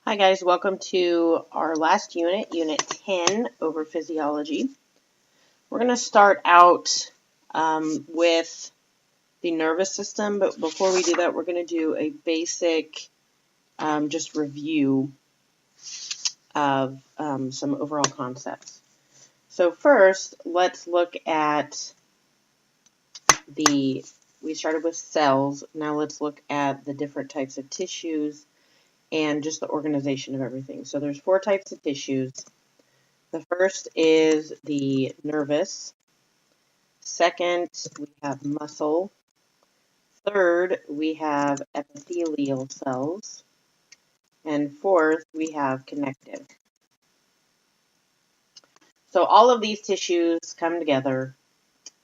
Hi guys, welcome to our last unit, Unit 10 over Physiology. We're going to start out with the nervous system, but before we do that, we're going to do a basic just review of some overall concepts. So first, let's look at we started with cells. Now let's look at the different types of tissues and just the organization of everything. So there's 4 types of tissues. The first is the nervous. Second, we have muscle. Third, we have epithelial cells. And fourth, we have connective. So all of these tissues come together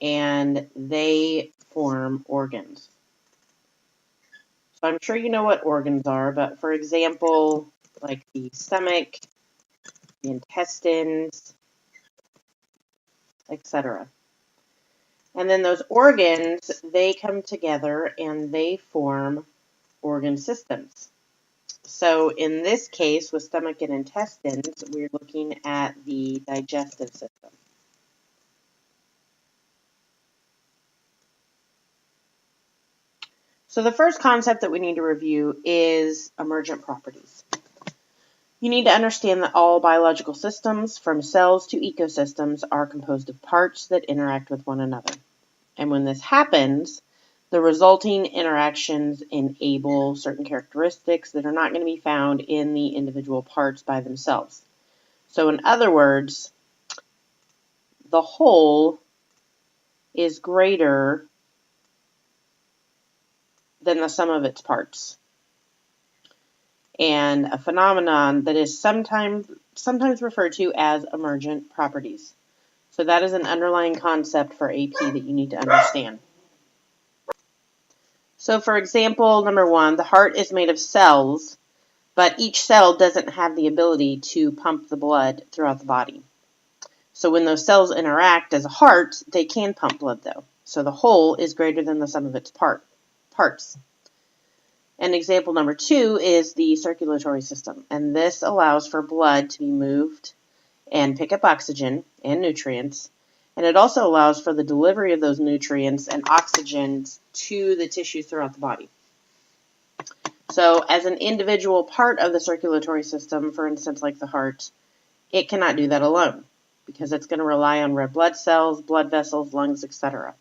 and they form organs. So I'm sure you know what organs are, but for example, like the stomach, the intestines, etc. And then those organs, they come together and they form organ systems. So in this case, with stomach and intestines, we're looking at the digestive system. So the first concept that we need to review is emergent properties. You need to understand that all biological systems, from cells to ecosystems, are composed of parts that interact with one another. And when this happens, the resulting interactions enable certain characteristics that are not going to be found in the individual parts by themselves. So in other words, the whole is greater than the sum of its parts. And a phenomenon that is sometimes referred to as emergent properties. So that is an underlying concept for AP that you need to understand. So for example, number 1, the heart is made of cells, but each cell doesn't have the ability to pump the blood throughout the body. So when those cells interact as a heart, they can pump blood though. So the whole is greater than the sum of its parts. And example number 2 is the circulatory system. And this allows for blood to be moved and pick up oxygen and nutrients. And it also allows for the delivery of those nutrients and oxygen to the tissues throughout the body. So as an individual part of the circulatory system, for instance, like the heart, it cannot do that alone because it's going to rely on red blood cells, blood vessels, lungs, etc.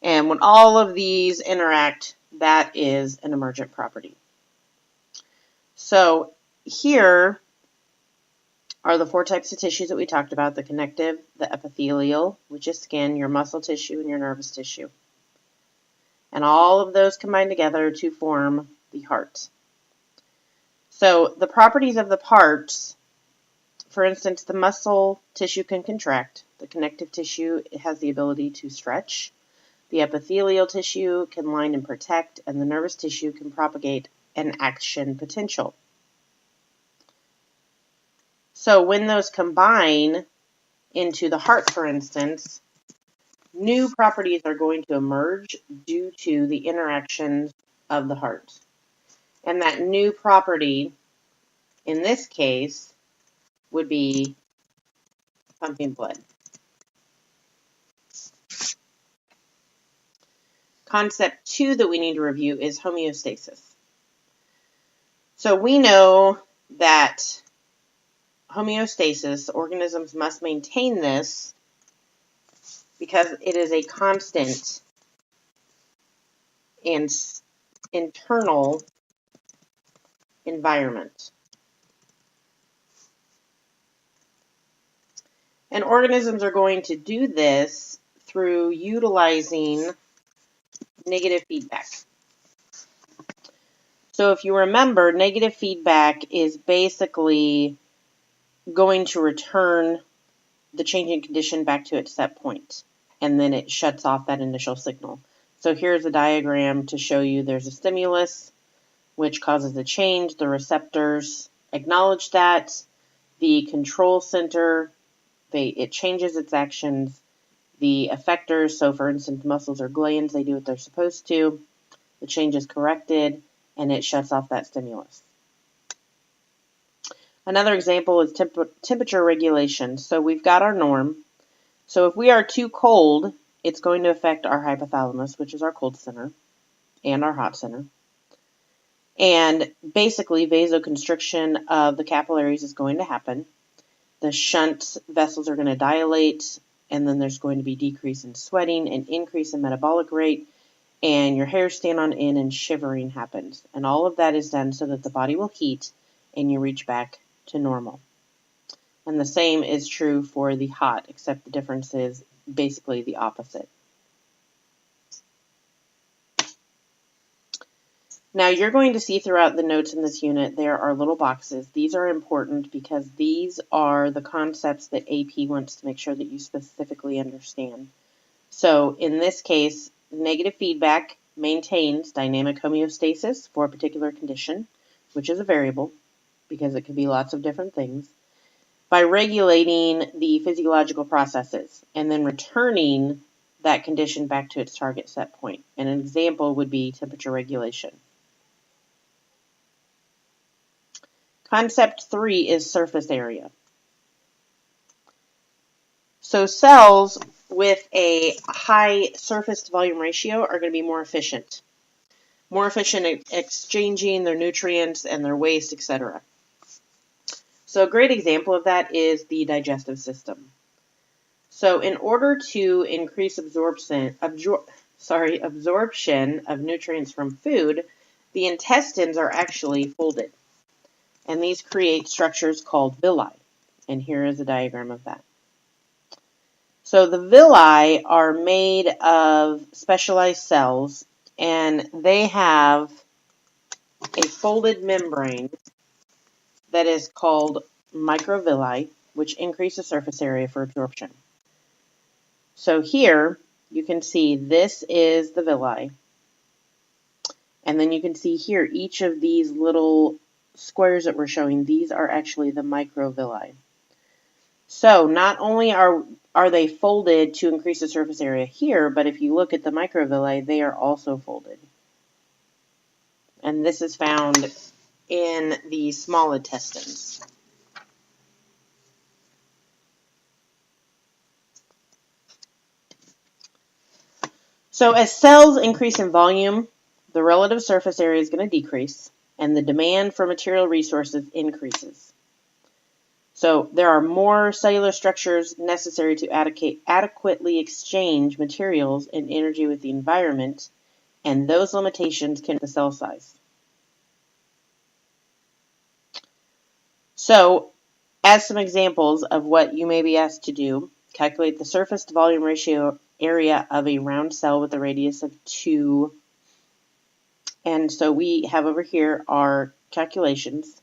And when all of these interact, that is an emergent property. So here are the 4 types of tissues that we talked about: the connective, the epithelial, which is skin, your muscle tissue, and your nervous tissue. And all of those combine together to form the heart. So the properties of the parts, for instance, the muscle tissue can contract. The connective tissue has the ability to stretch. The epithelial tissue can line and protect, and the nervous tissue can propagate an action potential. So when those combine into the heart, for instance, new properties are going to emerge due to the interactions of the heart. And that new property, in this case, would be pumping blood. Concept 2 that we need to review is homeostasis. So we know that homeostasis, organisms must maintain this because it is a constant and internal environment. And organisms are going to do this through utilizing negative feedback. So if you remember, negative feedback is basically going to return the changing condition back to its set point, and then it shuts off that initial signal. So here's a diagram to show you there's a stimulus which causes a change. The receptors acknowledge that. The control center, it changes its actions. The effectors, so for instance, muscles or glands, they do what they're supposed to. The change is corrected, and it shuts off that stimulus. Another example is temperature regulation. So we've got our norm. So if we are too cold, it's going to affect our hypothalamus, which is our cold center, and our hot center. And basically, vasoconstriction of the capillaries is going to happen. The shunt vessels are going to dilate, and then there's going to be decrease in sweating and increase in metabolic rate, and your hairs stand on end and shivering happens. And all of that is done so that the body will heat and you reach back to normal. And the same is true for the hot, except the difference is basically the opposite. Now you're going to see throughout the notes in this unit, there are little boxes. These are important because these are the concepts that AP wants to make sure that you specifically understand. So in this case, negative feedback maintains dynamic homeostasis for a particular condition, which is a variable because it could be lots of different things, by regulating the physiological processes and then returning that condition back to its target set point. And an example would be temperature regulation. Concept 3 is surface area. So cells with a high surface to volume ratio are going to be more efficient at exchanging their nutrients and their waste, etc. So a great example of that is the digestive system. So in order to increase absorption of nutrients from food, the intestines are actually folded. And these create structures called villi. And here is a diagram of that. So the villi are made of specialized cells, and they have a folded membrane that is called microvilli, which increase the surface area for absorption. So here you can see this is the villi. And then you can see here each of these little squares that we're showing, these are actually the microvilli. So not only are they folded to increase the surface area here, but if you look at the microvilli, they are also folded. And this is found in the small intestines. So as cells increase in volume, the relative surface area is going to decrease, and the demand for material resources increases. So there are more cellular structures necessary to adequately exchange materials and energy with the environment, and those limitations can affect the cell size. So, as some examples of what you may be asked to do, calculate the surface to volume ratio area of a round cell with a radius of 2. And so we have over here our calculations.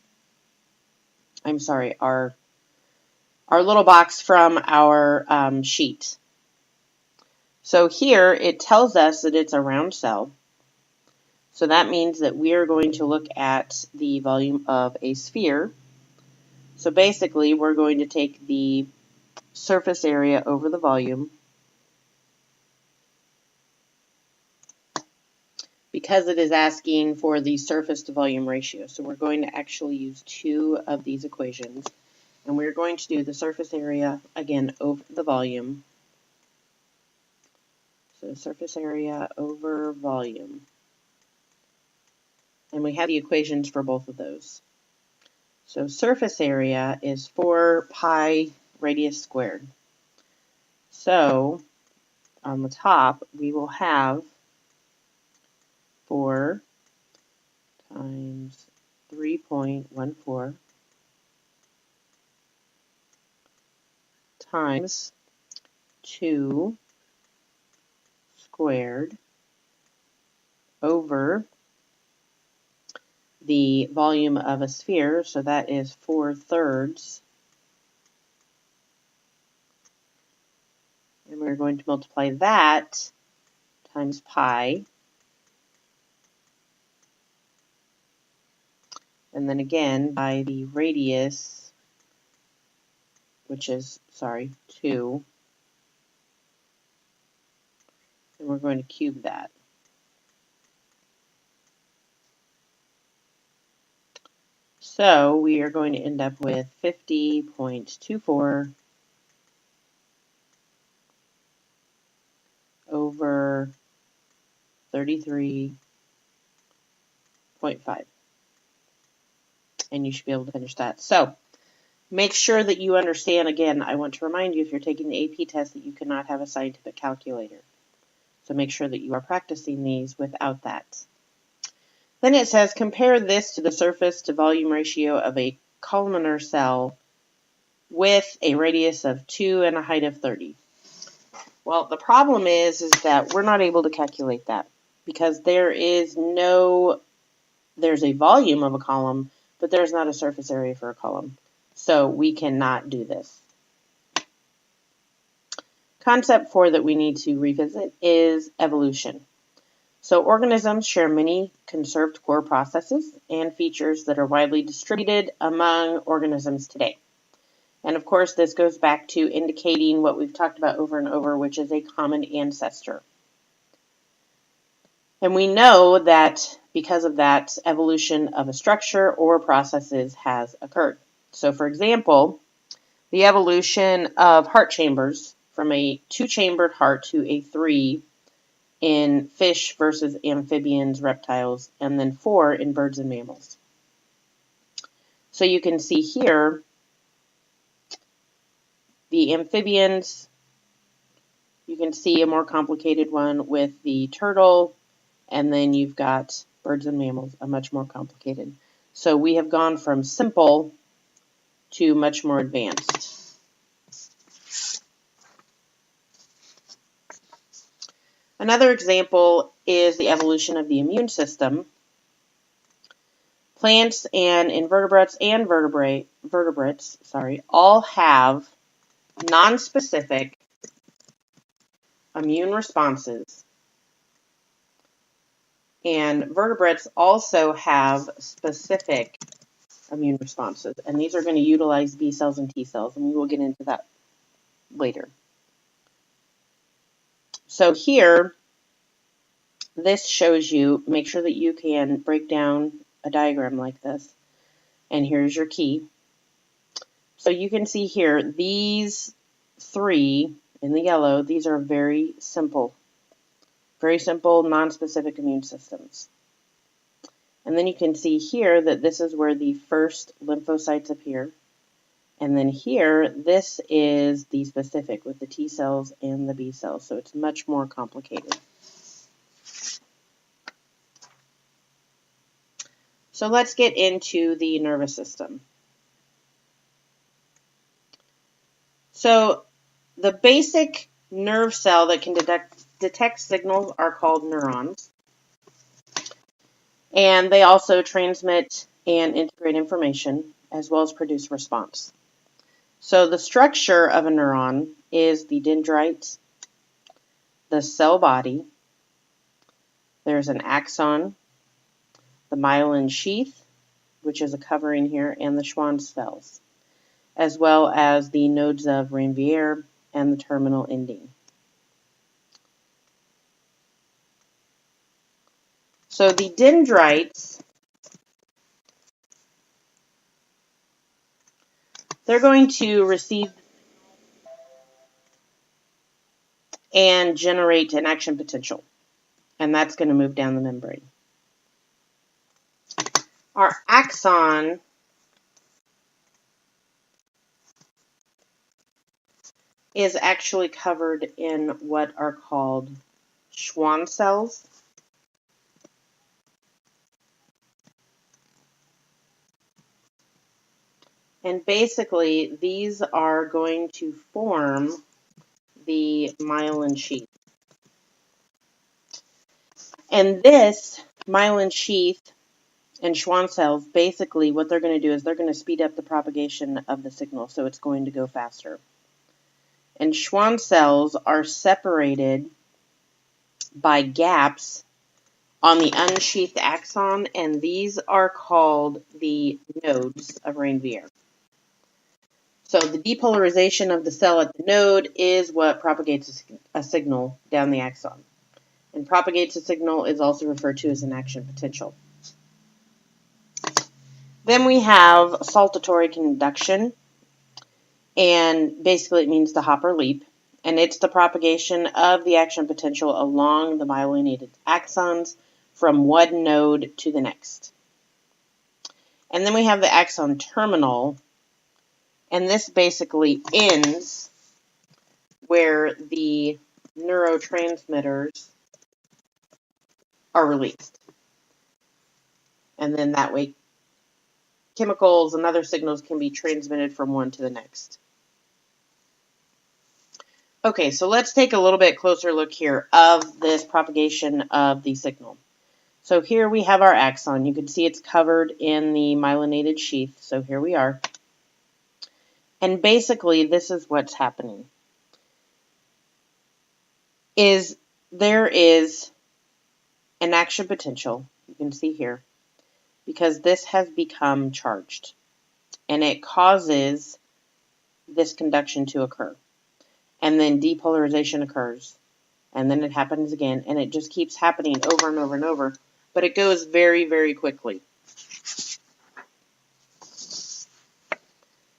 Our little box from our sheet. So here it tells us that it's a round cell. So that means that we are going to look at the volume of a sphere. So basically we're going to take the surface area over the volume because it is asking for the surface to volume ratio. So we're going to actually use 2 of these equations. And we're going to do the surface area, again, over the volume. So surface area over volume. And we have the equations for both of those. So surface area is 4 pi radius squared. So on the top, we will have 4 times 3.14 times 2 squared over the volume of a sphere, so that is 4/3. And we're going to multiply that times pi. And then again by the radius, which is, 2. And we're going to cube that. So we are going to end up with 50.24 over 33.5. And you should be able to finish that. So make sure that you understand, again, I want to remind you if you're taking the AP test that you cannot have a scientific calculator. So make sure that you are practicing these without that. Then it says, compare this to the surface to volume ratio of a columnar cell with a radius of 2 and a height of 30. Well, the problem is that we're not able to calculate that because there's a volume of a column, but there's not a surface area for a column. So we cannot do this. Concept 4 that we need to revisit is evolution. So organisms share many conserved core processes and features that are widely distributed among organisms today. And of course, this goes back to indicating what we've talked about over and over, which is a common ancestor. And we know that because of that, evolution of a structure or processes has occurred. So for example, the evolution of heart chambers from a 2-chambered heart to a 3 in fish versus amphibians, reptiles, and then 4 in birds and mammals. So you can see here, the amphibians, you can see a more complicated one with the turtle, and then you've got birds and mammals, a much more complicated. So we have gone from simple to much more advanced. Another example is the evolution of the immune system. Plants and invertebrates and vertebrates all have nonspecific immune responses. And vertebrates also have specific immune responses. And these are going to utilize B cells and T cells, and we will get into that later. So here, this shows you, make sure that you can break down a diagram like this. And here's your key. So you can see here, these 3 in the yellow, these are very simple, non-specific immune systems. And then you can see here that this is where the first lymphocytes appear. And then here, this is the specific with the T cells and the B cells. So it's much more complicated. So let's get into the nervous system. So the basic nerve cell that can detect signals are called neurons. And they also transmit and integrate information as well as produce response. So the structure of a neuron is the dendrite, the cell body, there's an axon, the myelin sheath, which is a covering here, and the Schwann cells, as well as the nodes of Ranvier and the terminal ending. So the dendrites, they're going to receive and generate an action potential, and that's going to move down the membrane. Our axon is actually covered in what are called Schwann cells. And basically, these are going to form the myelin sheath. And this myelin sheath and Schwann cells, basically what they're going to do is they're going to speed up the propagation of the signal, so it's going to go faster. And Schwann cells are separated by gaps on the unsheathed axon, and these are called the nodes of Ranvier. So the depolarization of the cell at the node is what propagates a signal down the axon. And propagates a signal is also referred to as an action potential. Then we have saltatory conduction, and basically it means to hop or leap, and it's the propagation of the action potential along the myelinated axons from one node to the next. And then we have the axon terminal, and this basically ends where the neurotransmitters are released. And then that way chemicals and other signals can be transmitted from one to the next. Okay, so let's take a little bit closer look here of this propagation of the signal. So here we have our axon. You can see it's covered in the myelinated sheath. So here we are. And basically this is what's happening. There is an action potential, you can see here, because this has become charged. And it causes this conduction to occur. And then depolarization occurs. And then it happens again. And it just keeps happening over and over and over. But it goes very, very quickly.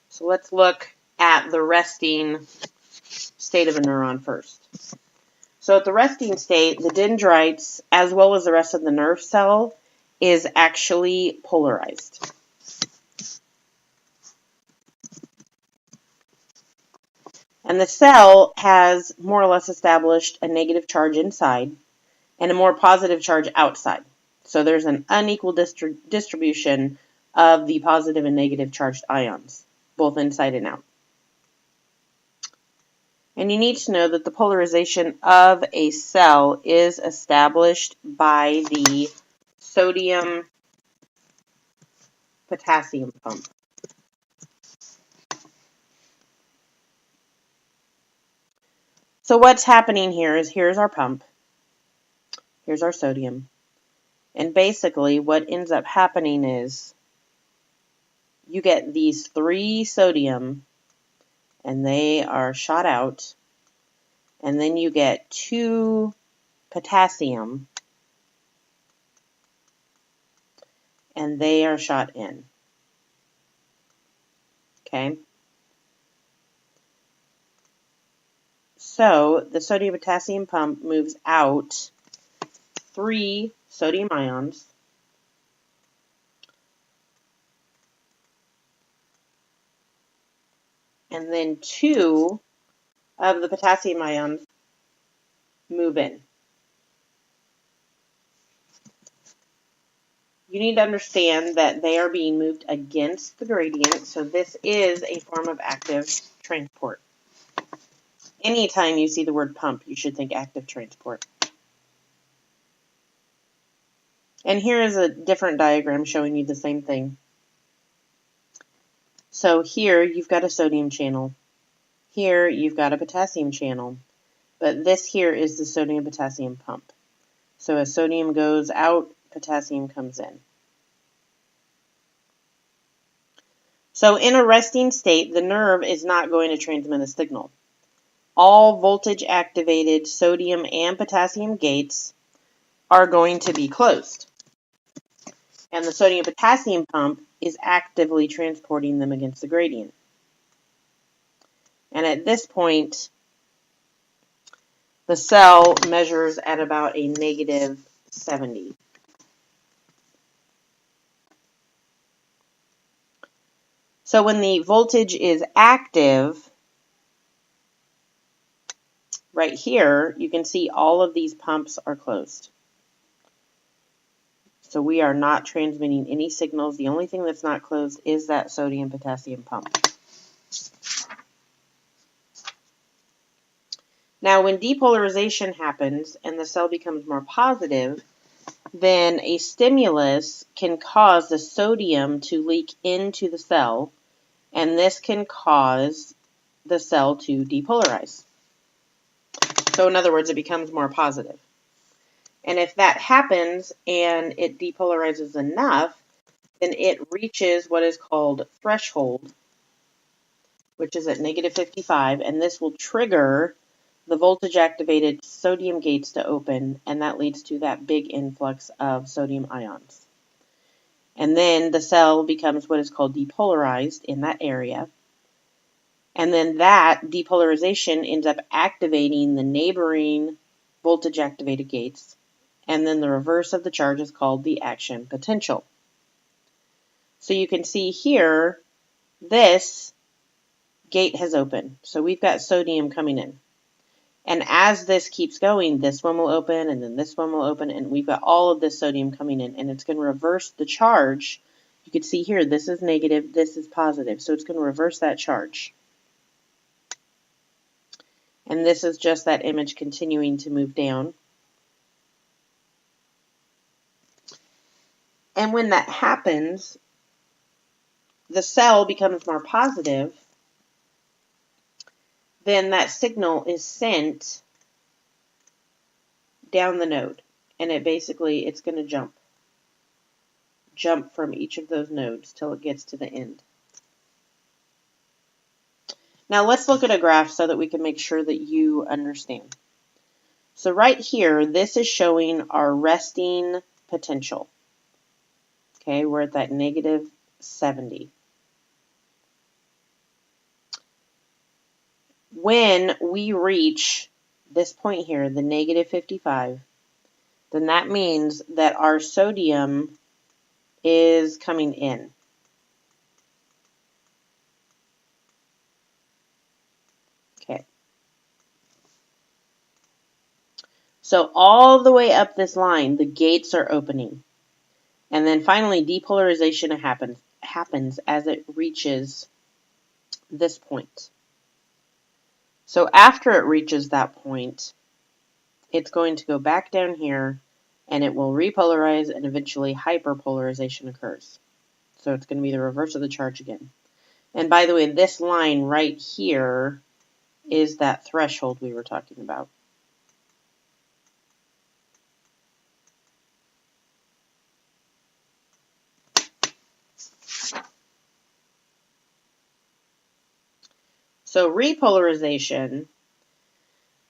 So let's look at the resting state of a neuron first. So at the resting state, the dendrites, as well as the rest of the nerve cell, is actually polarized. And the cell has more or less established a negative charge inside and a more positive charge outside. So there's an unequal distribution of the positive and negative charged ions, both inside and out. And you need to know that the polarization of a cell is established by the sodium-potassium pump. So what's happening here is here's our pump, here's our sodium, and basically what ends up happening is you get these 3 sodium and they are shot out, and then you get 2 potassium and they are shot in. Okay? So the sodium-potassium pump moves out 3 sodium ions, and then 2 of the potassium ions move in. You need to understand that they are being moved against the gradient, so this is a form of active transport. Anytime you see the word pump, you should think active transport. And here is a different diagram showing you the same thing. So here you've got a sodium channel. Here you've got a potassium channel. But this here is the sodium-potassium pump. So as sodium goes out, potassium comes in. So in a resting state, the nerve is not going to transmit a signal. All voltage-activated sodium and potassium gates are going to be closed. And the sodium-potassium pump is actively transporting them against the gradient. And at this point, the cell measures at about a negative 70. So when the voltage is active, right here, you can see all of these pumps are closed. So we are not transmitting any signals. The only thing that's not closed is that sodium-potassium pump. Now, when depolarization happens and the cell becomes more positive, then a stimulus can cause the sodium to leak into the cell, and this can cause the cell to depolarize. So in other words, it becomes more positive. And if that happens and it depolarizes enough, then it reaches what is called threshold, which is at negative 55, and this will trigger the voltage-activated sodium gates to open, and that leads to that big influx of sodium ions. And then the cell becomes what is called depolarized in that area. And then that depolarization ends up activating the neighboring voltage activated gates. And then the reverse of the charge is called the action potential. So you can see here, this gate has opened. So we've got sodium coming in. And as this keeps going, this one will open, and then this one will open, and we've got all of this sodium coming in, and it's going to reverse the charge. You can see here, this is negative, this is positive, so it's going to reverse that charge. And this is just that image continuing to move down. And when that happens, the cell becomes more positive, then that signal is sent down the node. And it's going to jump from each of those nodes till it gets to the end. Now let's look at a graph so that we can make sure that you understand. So right here, this is showing our resting potential. Okay, we're at that negative 70. When we reach this point here, the negative 55, then that means that our sodium is coming in. Okay. So all the way up this line, the gates are opening. And then finally, depolarization happens as it reaches this point. So after it reaches that point, it's going to go back down here, and it will repolarize, and eventually hyperpolarization occurs. So it's going to be the reverse of the charge again. And by the way, this line right here is that threshold we were talking about. So repolarization,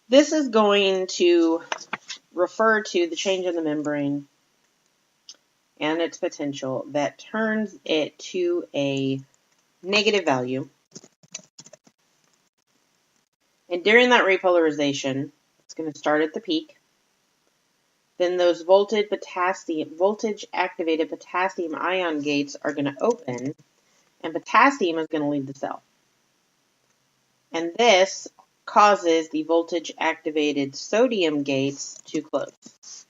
this is going to refer to the change in the membrane and its potential that turns it to a negative value. And during that repolarization, it's going to start at the peak. Then those voltage-activated potassium ion gates are going to open, and potassium is going to leave the cell. And this causes the voltage-activated sodium gates to close.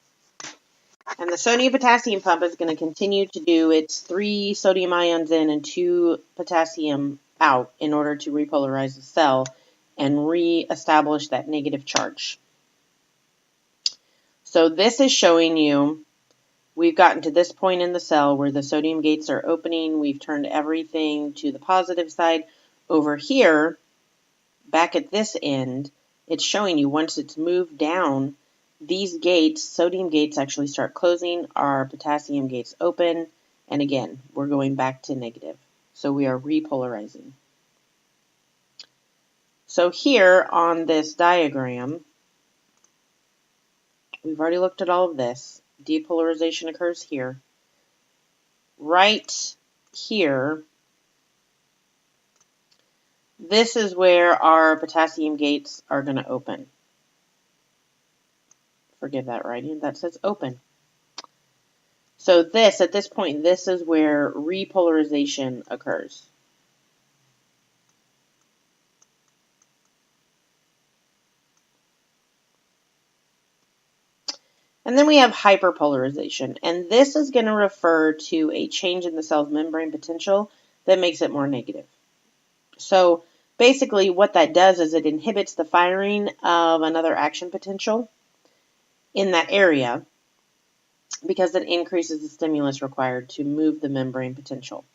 And the sodium-potassium pump is going to continue to do its 3 sodium ions in and 2 potassium out in order to repolarize the cell and re-establish that negative charge. So this is showing you we've gotten to this point in the cell where the sodium gates are opening. We've turned everything to the positive side. Over here, back at this end, it's showing you once it's moved down, these gates, sodium gates, actually start closing. Our potassium gates open. And again, we're going back to negative. So we are repolarizing. So here on this diagram, we've already looked at all of this. Depolarization occurs here. Right here, this is where our potassium gates are going to open. Forgive that writing. That says open. So this, at this point, this is where repolarization occurs. And then we have hyperpolarization. And this is going to refer to a change in the cell's membrane potential that makes it more negative. So basically what that does is it inhibits the firing of another action potential in that area because it increases the stimulus required to move the membrane potential.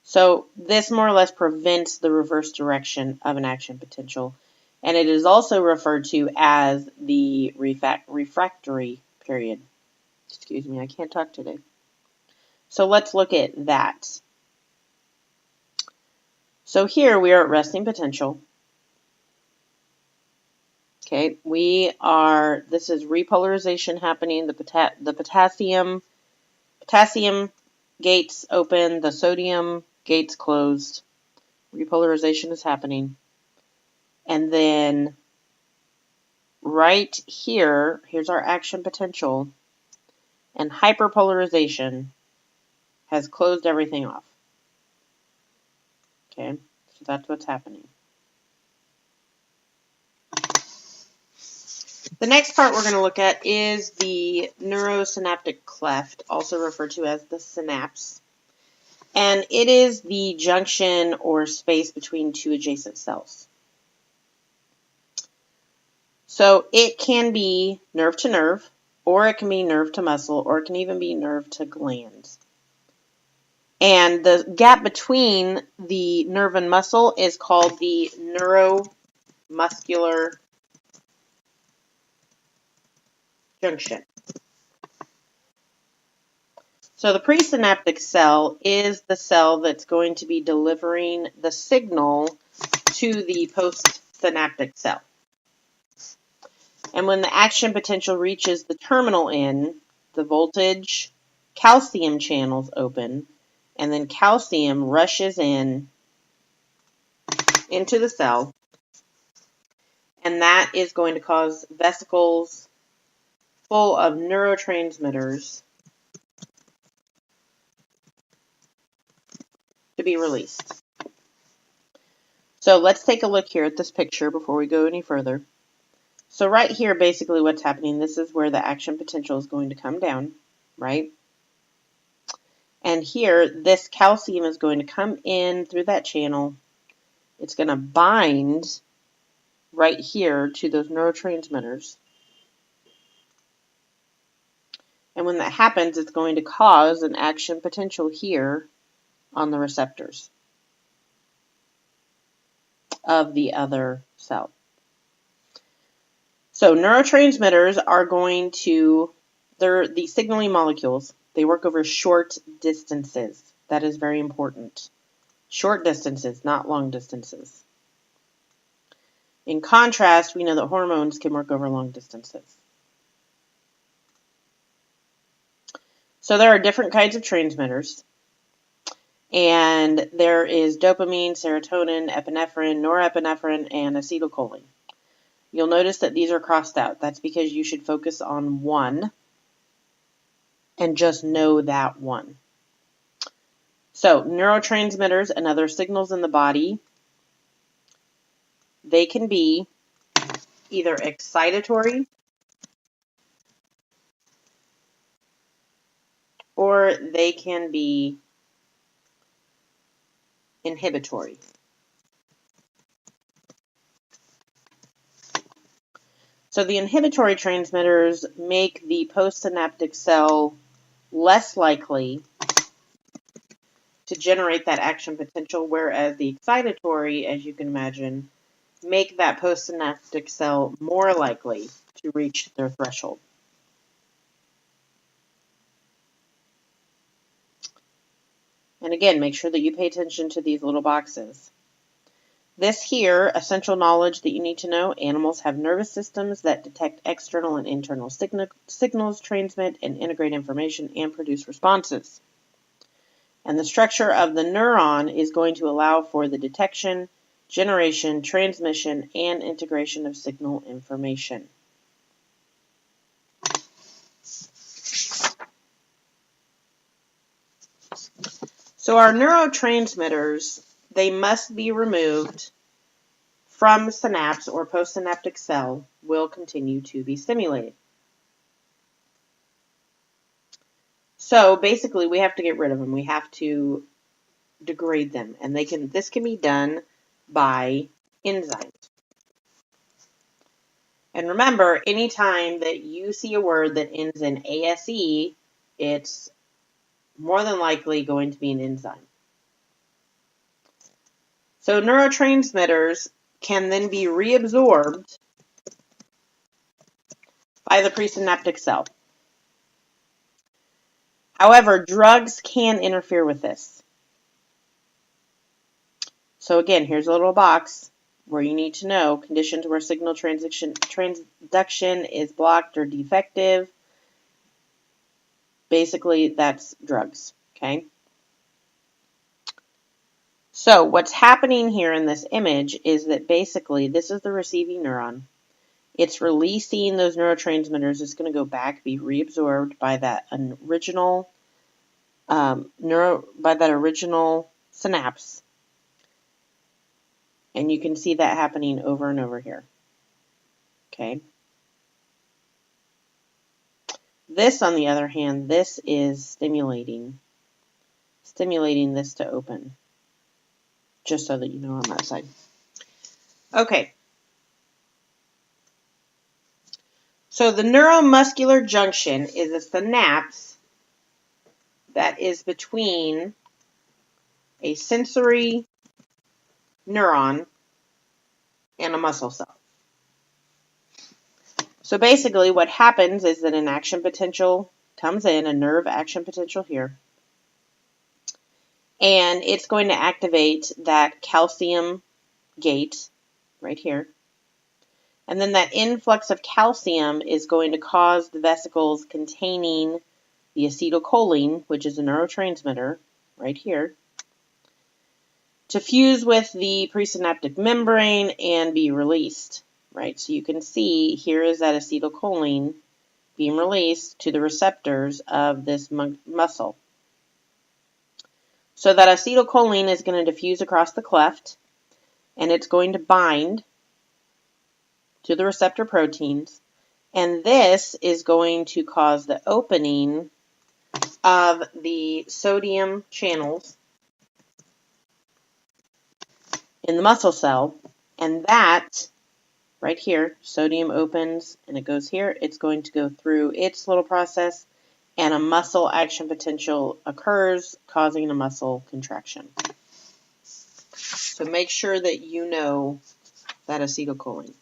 So this more or less prevents the reverse direction of an action potential. And it is also referred to as the refractory period. Excuse me, I can't talk today. So let's look at that. So here we are at resting potential. Okay, this is repolarization happening. The potassium Potassium gates open, the sodium gates closed. Repolarization is happening. And then right here, here's our action potential, and hyperpolarization has closed everything off. Okay, so that's what's happening. The next part we're going to look at is the neurosynaptic cleft, also referred to as the synapse. And it is the junction or space between two adjacent cells. So it can be nerve to nerve, or it can be nerve to muscle, or it can even be nerve to glands. And the gap between the nerve and muscle is called the neuromuscular junction. So the presynaptic cell is the cell that's going to be delivering the signal to the postsynaptic cell. And when the action potential reaches the terminal end, the voltage calcium channels open, and then calcium rushes into the cell, and that is going to cause vesicles full of neurotransmitters to be released. So let's take a look here at this picture before we go any further. So right here, basically what's happening, this is where the action potential is going to come down, right? And here, this calcium is going to come in through that channel. It's going to bind right here to those neurotransmitters. And when that happens, it's going to cause an action potential here on the receptors of the other cell. So neurotransmitters are going to, they're the signaling molecules. They work over short distances. That is very important. Short distances, not long distances. In contrast, we know that hormones can work over long distances. So there are different kinds of transmitters. And there is dopamine, serotonin, epinephrine, norepinephrine, and acetylcholine. You'll notice that these are crossed out. That's because you should focus on one and just know that one. So neurotransmitters and other signals in the body, they can be either excitatory or they can be inhibitory. So the inhibitory transmitters make the postsynaptic cell less likely to generate that action potential, whereas the excitatory, as you can imagine, make that postsynaptic cell more likely to reach their threshold. And again, make sure that you pay attention to these little boxes. This here, essential knowledge that you need to know, animals have nervous systems that detect external and internal signals, transmit and integrate information, and produce responses. And the structure of the neuron is going to allow for the detection, generation, transmission, and integration of signal information. So our neurotransmitters, they must be removed from synapse or postsynaptic cell will continue to be stimulated. So basically we have to get rid of them. We have to degrade them. And this can be done by enzymes. And remember, anytime that you see a word that ends in ASE, it's more than likely going to be an enzyme. So neurotransmitters can then be reabsorbed by the presynaptic cell. However, drugs can interfere with this. So again, here's a little box where you need to know conditions where signal transduction is blocked or defective. basically that's drugs, okay? So what's happening here in this image is that basically this is the receiving neuron. It's releasing those neurotransmitters. It's going to go back, be reabsorbed by that original synapse. And you can see that happening over and over here. Okay. This, on the other hand, this is stimulating this to open. Just so that you know on that side. Okay. So the neuromuscular junction is a synapse that is between a sensory neuron and a muscle cell. So basically what happens is that an action potential comes in, a nerve action potential here, and it's going to activate that calcium gate right here. And then that influx of calcium is going to cause the vesicles containing the acetylcholine, which is a neurotransmitter, right here, to fuse with the presynaptic membrane and be released, right? So you can see here is that acetylcholine being released to the receptors of this muscle. So that acetylcholine is going to diffuse across the cleft, and it's going to bind to the receptor proteins, and this is going to cause the opening of the sodium channels in the muscle cell, and that right here, sodium opens and it goes here. It's going to go through its little process, and a muscle action potential occurs, causing a muscle contraction. So make sure that you know that acetylcholine.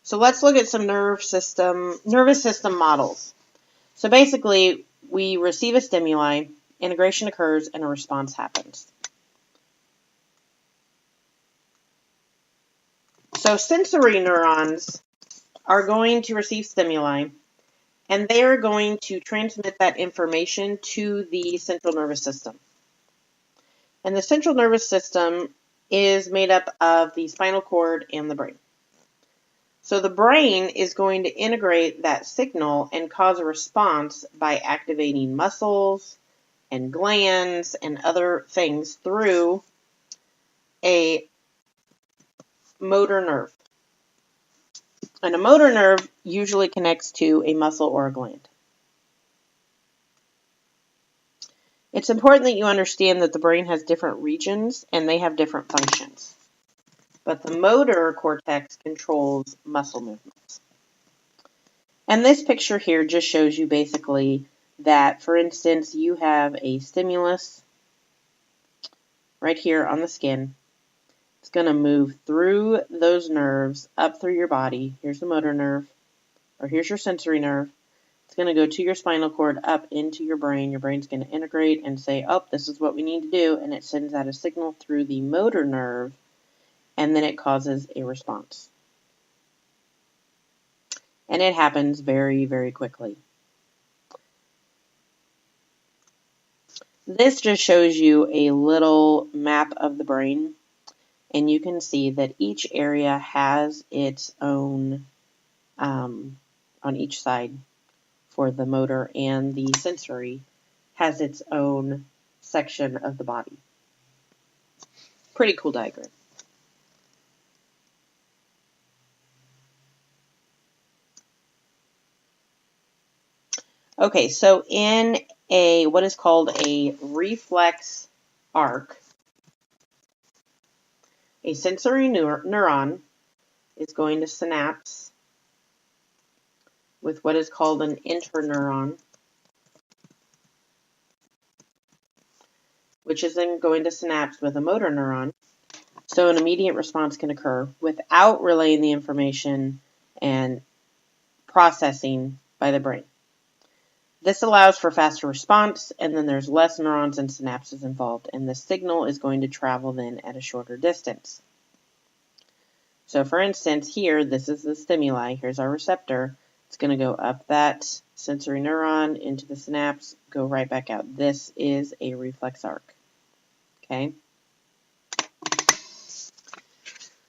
So let's look at some nervous system models. So basically, we receive a stimuli, integration occurs, and a response happens. So sensory neurons are going to receive stimuli, and they are going to transmit that information to the central nervous system. And the central nervous system is made up of the spinal cord and the brain. So the brain is going to integrate that signal and cause a response by activating muscles and glands and other things through a motor nerve. And a motor nerve usually connects to a muscle or a gland. It's important that you understand that the brain has different regions and they have different functions. But the motor cortex controls muscle movements. And this picture here just shows you basically that, for instance, you have a stimulus right here on the skin. It's going to move through those nerves up through your body. Here's the motor nerve, or here's your sensory nerve. It's going to go to your spinal cord up into your brain. Your brain's going to integrate and say, oh, this is what we need to do. And it sends out a signal through the motor nerve, and then it causes a response. And it happens very, very quickly. This just shows you a little map of the brain, and you can see that each area has its own, on each side for the motor, and the sensory has its own section of the body. Pretty cool diagram. Okay, so in what is called a reflex arc, a sensory neuron is going to synapse with what is called an interneuron, which is then going to synapse with a motor neuron. So an immediate response can occur without relaying the information and processing by the brain. This allows for faster response, and then there's less neurons and synapses involved, and the signal is going to travel then at a shorter distance. So for instance, here, this is the stimuli. Here's our receptor. It's going to go up that sensory neuron into the synapse, go right back out. This is a reflex arc. Okay?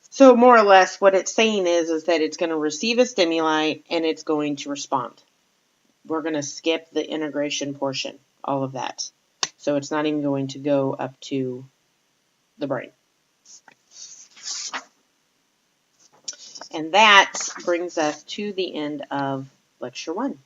So more or less what it's saying is that it's going to receive a stimuli and it's going to respond. We're going to skip the integration portion, all of that. So it's not even going to go up to the brain. And that brings us to the end of Lecture 1.